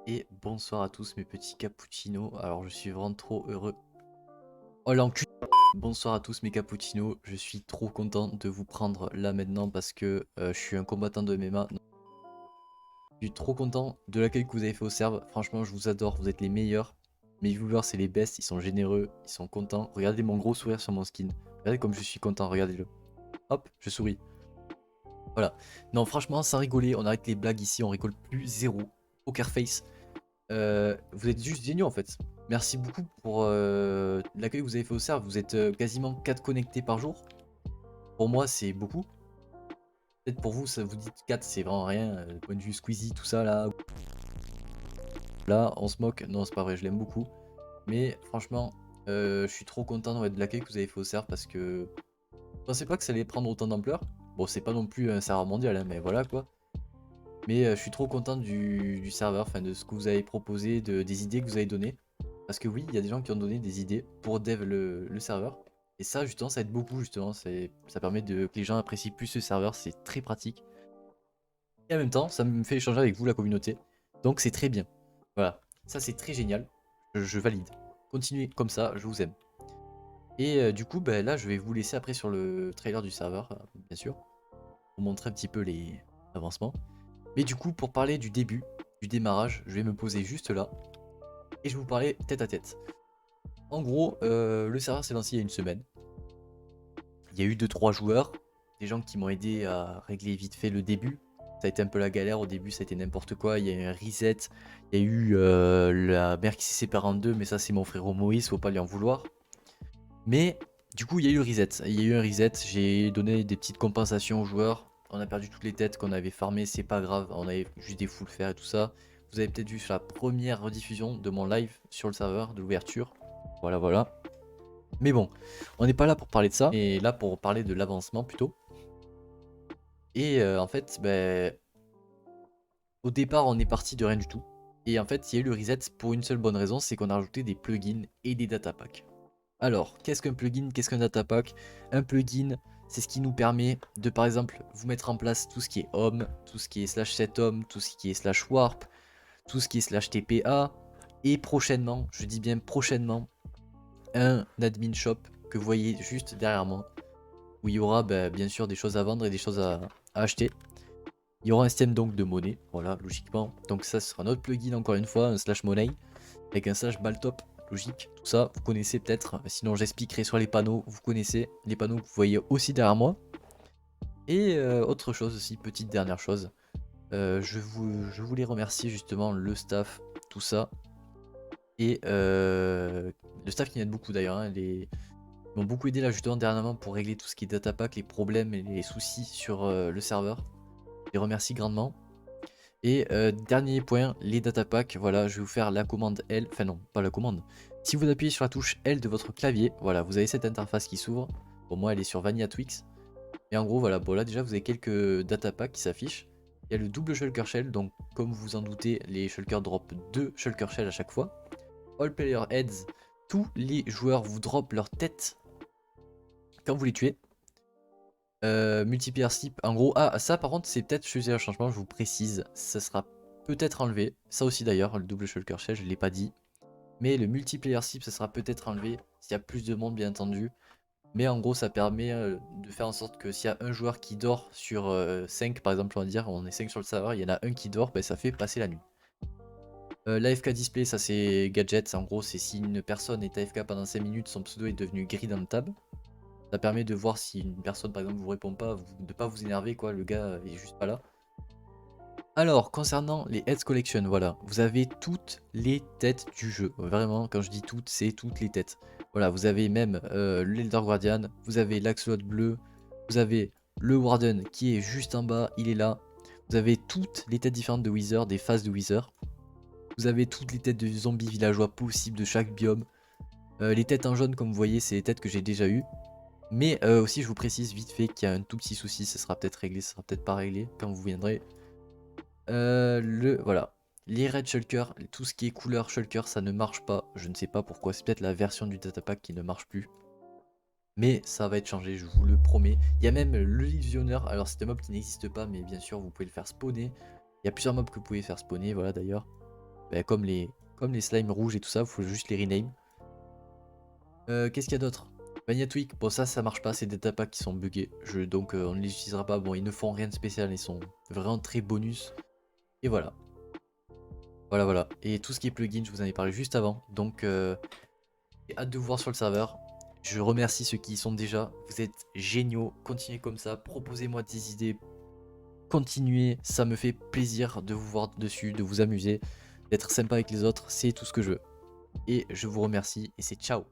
Et bonsoir à tous mes petits cappuccinos. Alors je suis vraiment trop heureux. Oh l'encul. Bonsoir à tous mes cappuccinos. Je suis trop content de vous prendre là maintenant parce que je suis un combattant de MMA. Je suis trop content de l'accueil que vous avez fait au serve. Franchement, je vous adore. Vous êtes les meilleurs. Mes viewers, c'est les best. Ils sont généreux. Ils sont contents. Regardez mon gros sourire sur mon skin. Regardez comme je suis content. Regardez-le. Hop, je souris. Voilà. Non, franchement, sans rigoler, on arrête les blagues ici. On rigole plus. Zéro. Poker face. Vous êtes juste géniaux en fait. Merci beaucoup pour l'accueil que vous avez fait au serve. Vous êtes quasiment 4 connectés par jour. Pour moi, c'est beaucoup. Peut-être pour vous, ça vous dit 4, c'est vraiment rien. Point de vue Squeezie, tout ça là. Là, on se moque. Non, c'est pas vrai, je l'aime beaucoup. Mais franchement, je suis trop content de l'accueil que vous avez fait au serve parce que je pensais pas que ça allait prendre autant d'ampleur. Bon, c'est pas non plus un serveur mondial, hein, mais voilà quoi. Mais je suis trop content du serveur, enfin de ce que vous avez proposé, des idées que vous avez données. Parce que oui, il y a des gens qui ont donné des idées pour dev le serveur. Et ça, justement, ça aide beaucoup, justement. Ça permet que les gens apprécient plus ce serveur, c'est très pratique. Et en même temps, ça me fait échanger avec vous, la communauté. Donc c'est très bien. Voilà, ça c'est très génial. Je valide. Continuez comme ça, je vous aime. Et du coup, bah, là, je vais vous laisser après sur le trailer du serveur, bien sûr. Pour montrer un petit peu les avancements. Mais du coup, pour parler du début, du démarrage, je vais me poser juste là. Et je vais vous parler tête à tête. En gros, le serveur s'est lancé il y a une semaine. Il y a eu 2-3 joueurs, des gens qui m'ont aidé à régler vite fait le début. Ça a été un peu la galère au début, ça a été n'importe quoi. Il y a eu un reset, il y a eu la mère qui s'est séparée en deux, mais ça c'est mon frère Moïse, faut pas lui en vouloir. Mais du coup, il y a eu le reset. Il y a eu un reset, j'ai donné des petites compensations aux joueurs. On a perdu toutes les têtes qu'on avait farmées, c'est pas grave, on avait juste des full fer et tout ça. Vous avez peut-être vu sur la première rediffusion de mon live sur le serveur de l'ouverture. Voilà, voilà. Mais bon, on n'est pas là pour parler de ça, mais là pour parler de l'avancement plutôt. Et en fait, ben, au départ, on est parti de rien du tout. Et en fait, il y a eu le reset pour une seule bonne raison, c'est qu'on a rajouté des plugins et des datapacks. Alors, qu'est-ce qu'un plugin? Qu'est-ce qu'un datapack? Un plugin, c'est ce qui nous permet de, par exemple, vous mettre en place tout ce qui est home, tout ce qui est slash set home, tout ce qui est slash warp, tout ce qui est slash TPA. Et prochainement, je dis bien prochainement, un admin shop que vous voyez juste derrière moi, où il y aura bien sûr des choses à vendre et des choses à acheter. Il y aura un système donc de monnaie, voilà, logiquement. Donc ça sera notre plugin encore une fois, un slash money, avec un slash baltop, logique. Tout ça, vous connaissez peut-être, sinon j'expliquerai sur les panneaux, vous connaissez les panneaux que vous voyez aussi derrière moi. Et autre chose aussi, petite dernière chose, je voulais remercier justement le staff, tout ça. Et le staff qui m'aide beaucoup d'ailleurs, hein, ils m'ont beaucoup aidé là justement dernièrement pour régler tout ce qui est datapack, les problèmes et les soucis sur le serveur. Je les remercie grandement. Et dernier point, les datapacks, voilà, je vais vous faire la commande L, enfin non, pas la commande. Si vous appuyez sur la touche L de votre clavier, voilà, vous avez cette interface qui s'ouvre. Pour moi, elle est sur Vanilla Twix. Et en gros, voilà, bon là déjà, vous avez quelques datapacks qui s'affichent. Il y a le double shulker shell, donc comme vous vous en doutez, les shulkers drop 2 shulker shell à chaque fois. All player heads, tous les joueurs vous drop leur tête quand vous les tuez. Multiplayer slip, en gros, ah ça par contre c'est peut-être, je faisais un changement, je vous précise, ça sera peut-être enlevé, ça aussi d'ailleurs, le double shulker shell, je l'ai pas dit, mais le multiplayer slip ça sera peut-être enlevé, s'il y a plus de monde bien entendu, mais en gros ça permet de faire en sorte que s'il y a un joueur qui dort sur 5 par exemple, on va dire, on est 5 sur le serveur, il y en a un qui dort, ben, ça fait passer la nuit. L'AFK display, ça c'est gadget, en gros c'est si une personne est AFK pendant 5 minutes, son pseudo est devenu gris dans le tab. Ça permet de voir si une personne par exemple vous répond pas, de pas vous énerver quoi, le gars est juste pas là. Alors concernant les heads collection, voilà, vous avez toutes les têtes du jeu. Vraiment, quand je dis toutes, c'est toutes les têtes. Voilà, vous avez même l'Elder Guardian, vous avez l'Axolot bleu, vous avez le Warden qui est juste en bas, il est là. Vous avez toutes les têtes différentes de Wither, des phases de Wither. Vous avez toutes les têtes de zombies villageois possibles de chaque biome. Les têtes en jaune, comme vous voyez, c'est les têtes que j'ai déjà eues. Mais aussi je vous précise vite fait qu'il y a un tout petit souci, ça sera peut-être réglé, ça sera peut-être pas réglé quand vous viendrez. Voilà, les red shulker, tout ce qui est couleur shulker ça ne marche pas, je ne sais pas pourquoi, c'est peut-être la version du datapack qui ne marche plus. Mais ça va être changé, je vous le promets. Il y a même l'illusionneur, alors c'est un mob qui n'existe pas mais bien sûr vous pouvez le faire spawner. Il y a plusieurs mobs que vous pouvez faire spawner, voilà d'ailleurs. bah, comme les slimes rouges et tout ça, il faut juste les rename. Qu'est-ce qu'il y a d'autre? Vanilla Tweak, bon ça marche pas, c'est des tapas qui sont buggés, donc on ne les utilisera pas. Bon, ils ne font rien de spécial, ils sont vraiment très bonus. Et voilà. Voilà. Et tout ce qui est plugin, je vous en ai parlé juste avant, donc j'ai hâte de vous voir sur le serveur. Je remercie ceux qui y sont déjà, vous êtes géniaux, continuez comme ça, proposez-moi des idées, continuez, ça me fait plaisir de vous voir dessus, de vous amuser, d'être sympa avec les autres, c'est tout ce que je veux. Et je vous remercie et c'est ciao.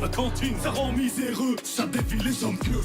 La cantine, ça rend miséreux, ça défie les hommes pieux.